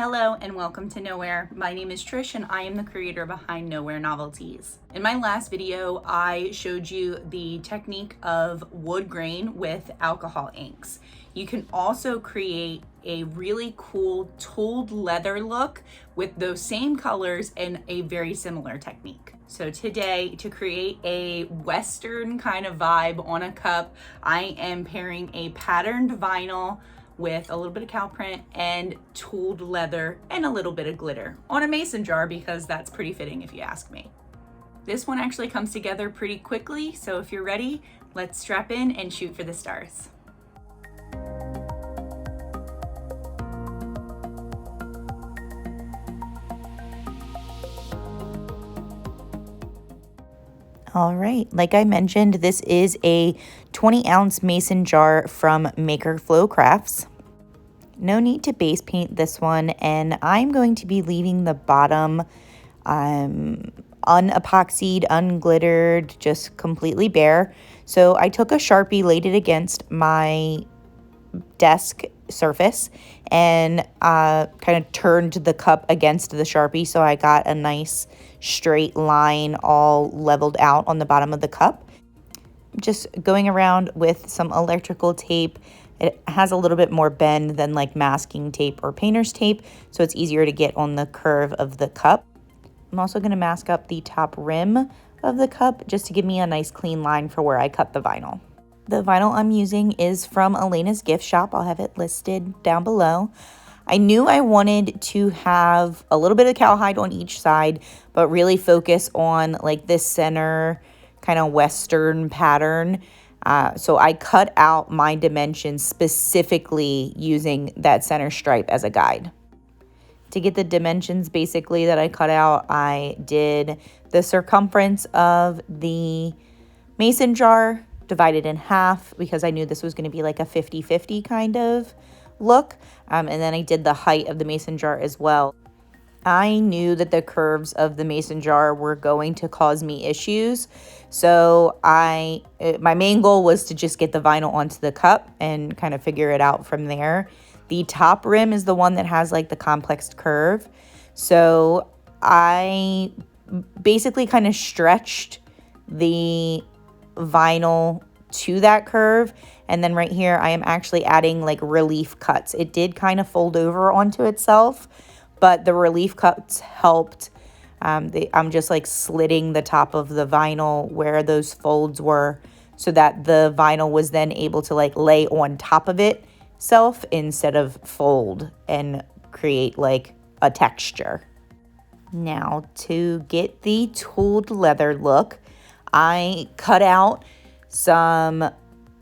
Hello and welcome to Nowhere. My name is Trish and I am the creator behind Nowhere Novelties. In my last video, I showed you the technique of wood grain with alcohol inks. You can also create a really cool tooled leather look with those same colors and a very similar technique. So today, to create a Western kind of vibe on a cup, I am pairing a patterned vinyl with a little bit of cow print and tooled leather and a little bit of glitter on a mason jar because that's pretty fitting if you ask me. This one actually comes together pretty quickly, so if you're ready, let's strap in and shoot for the stars. All right, like I mentioned, this is a 20-ounce mason jar from Maker Flow Crafts. No need to base paint this one, and I'm going to be leaving the bottom unepoxied, unglittered, just completely bare. So I took a Sharpie, laid it against my desk surface, and kind of turned the cup against the Sharpie so I got a nice straight line all leveled out on the bottom of the cup. Just going around with some electrical tape. It has a little bit more bend than like masking tape or painter's tape, so it's easier to get on the curve of the cup. I'm also going to mask up the top rim of the cup just to give me a nice clean line for where I cut the vinyl. The vinyl I'm using is from Elena's gift shop. I'll have it listed down below. I knew I wanted to have a little bit of cowhide on each side, but really focus on like this center kind of Western pattern. So I cut out my dimensions specifically using that center stripe as a guide. To get the dimensions basically that I cut out, I did the circumference of the mason jar, divided in half because I knew this was going to be like a 50-50 kind of look. And then I did the height of the mason jar as well. I knew that the curves of the mason jar were going to cause me issues. So my main goal was to just get the vinyl onto the cup and kind of figure it out from there. The top rim is the one that has like the complex curve. So I basically kind of stretched the vinyl to that curve, and then right here I am actually adding like relief cuts. It did kind of fold over onto itself, but the relief cuts helped. I'm just like slitting the top of the vinyl where those folds were so that the vinyl was then able to like lay on top of itself instead of fold and create like a texture. Now to get the tooled leather look, I cut out some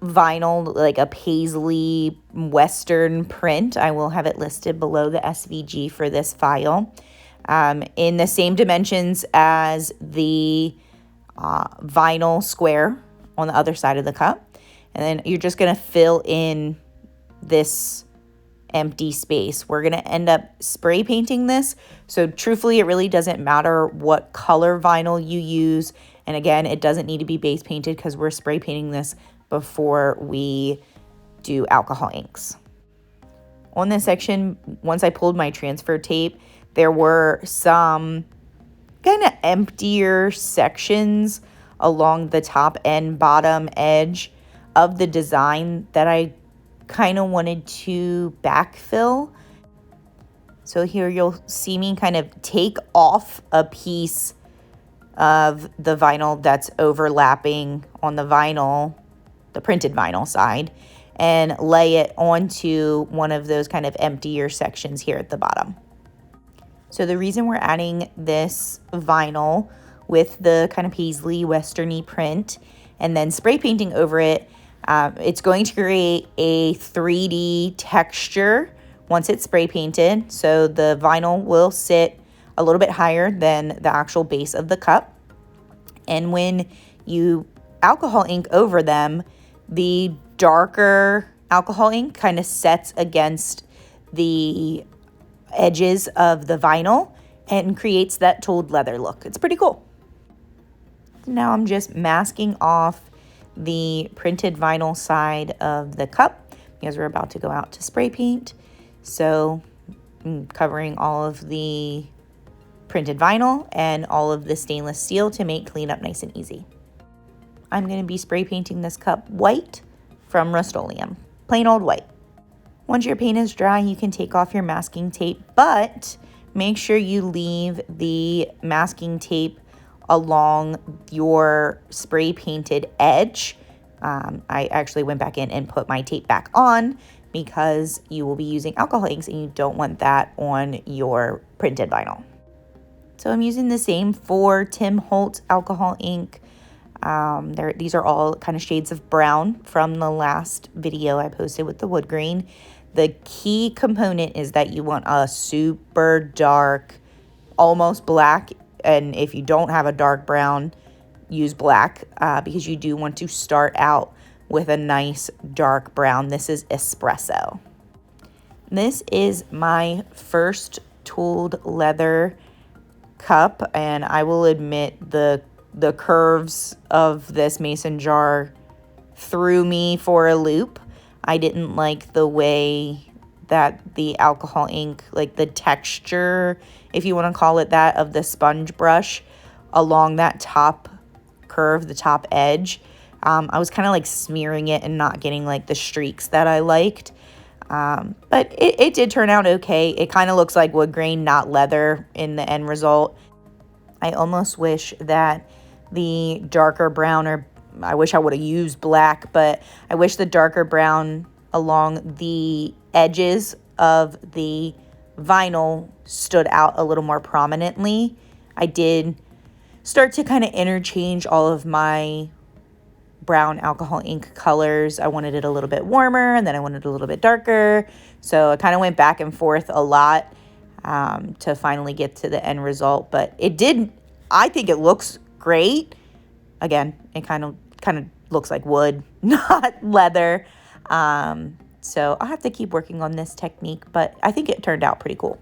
vinyl, like a Paisley Western print. I will have it listed below the SVG for this file. In the same dimensions as the vinyl square on the other side of the cup. And then you're just going to fill in this empty space. We're going to end up spray painting this. So truthfully, it really doesn't matter what color vinyl you use. And again, it doesn't need to be base painted because we're spray painting this before we do alcohol inks. On this section, once I pulled my transfer tape, there were some kind of emptier sections along the top and bottom edge of the design that I kind of wanted to backfill. So here you'll see me kind of take off a piece of the vinyl that's overlapping on the vinyl, the printed vinyl side, and lay it onto one of those kind of emptier sections here at the bottom. So the reason we're adding this vinyl with the kind of Paisley Westerny print and then spray painting over it, it's going to create a 3D texture once it's spray painted. So the vinyl will sit a little bit higher than the actual base of the cup. And when you alcohol ink over them, the darker alcohol ink kind of sets against the edges of the vinyl and creates that tooled leather look. It's pretty cool. Now I'm just masking off the printed vinyl side of the cup because we're about to go out to spray paint. So covering all of the printed vinyl and all of the stainless steel to make cleanup nice and easy. I'm going to be spray painting this cup white from Rustoleum, plain old white. Once your paint is dry, you can take off your masking tape, but make sure you leave the masking tape along your spray painted edge. I actually went back in and put my tape back on because you will be using alcohol inks and you don't want that on your printed vinyl. So I'm using the same 4 Tim Holtz alcohol ink. These are all kind of shades of brown from the last video I posted with the wood grain. The key component is that you want a super dark, almost black, and if you don't have a dark brown, use black because you do want to start out with a nice dark brown. This is espresso. This is my first tooled leather cup, and I will admit the curves of this mason jar threw me for a loop. I didn't like the way that the alcohol ink, like the texture, if you want to call it that, of the sponge brush along that top curve, the top edge. I was kind of like smearing it and not getting like the streaks that I liked. But it did turn out okay. It kind of looks like wood grain, not leather in the end result. I almost wish that the darker brown, or I wish I would have used black, but I wish the darker brown along the edges of the vinyl stood out a little more prominently. I did start to kind of interchange all of my brown alcohol ink colors. I wanted it a little bit warmer and then I wanted it a little bit darker. So I kind of went back and forth a lot to finally get to the end result. But I think it looks great. Again, it kind of looks like wood, not leather. So I'll have to keep working on this technique, but I think it turned out pretty cool.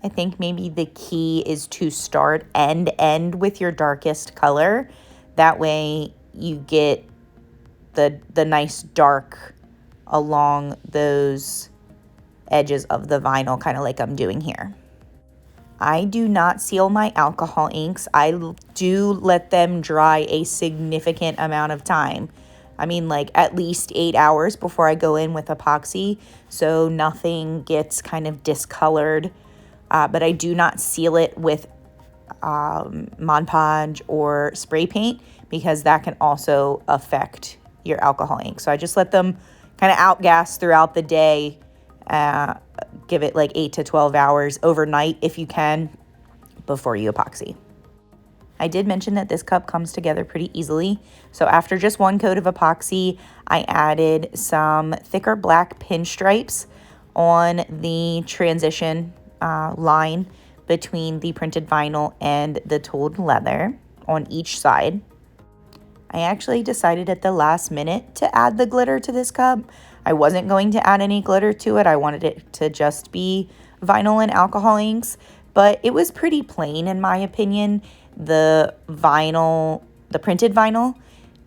I think maybe the key is to start and end with your darkest color. That way you get the nice dark along those edges of the vinyl, kind of like I'm doing here. I do not seal my alcohol inks. I do let them dry a significant amount of time. I mean, like at least 8 hours before I go in with epoxy, so nothing gets kind of discolored. But I do not seal it with Mod Podge or spray paint because that can also affect your alcohol ink. So I just let them kind of outgas throughout the day. Give it like 8 to 12 hours overnight if you can before you epoxy. I did mention that this cup comes together pretty easily. So after just one coat of epoxy, I added some thicker black pinstripes on the transition line between the printed vinyl and the tooled leather on each side. I actually decided at the last minute to add the glitter to this cup. I wasn't going to add any glitter to it. I wanted it to just be vinyl and alcohol inks, but it was pretty plain in my opinion. The printed vinyl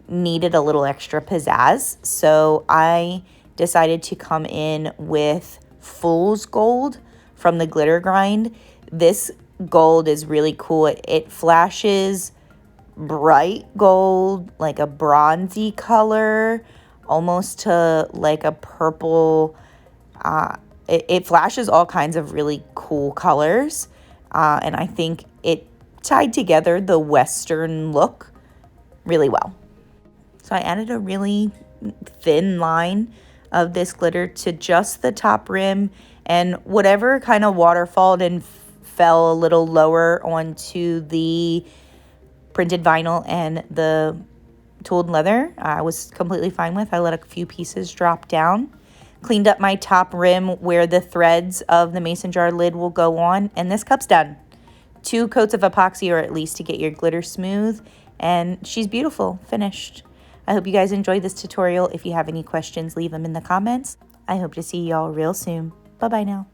needed a little extra pizzazz, so I decided to come in with Fool's Gold from the glitter grind. This gold is really cool. It flashes bright gold, like a bronzy color, almost to like a purple. It flashes all kinds of really cool colors, and I think it tied together the Western look really well. So I added a really thin line of this glitter to just the top rim, and whatever kind of waterfalled and fell a little lower onto the printed vinyl and the tooled leather, I was completely fine with. I let a few pieces drop down, cleaned up my top rim where the threads of the mason jar lid will go on, and this cup's done. 2 coats of epoxy, or at least to get your glitter smooth, and she's beautiful, finished. I hope you guys enjoyed this tutorial. If you have any questions, leave them in the comments. I hope to see y'all real soon. Bye-bye now.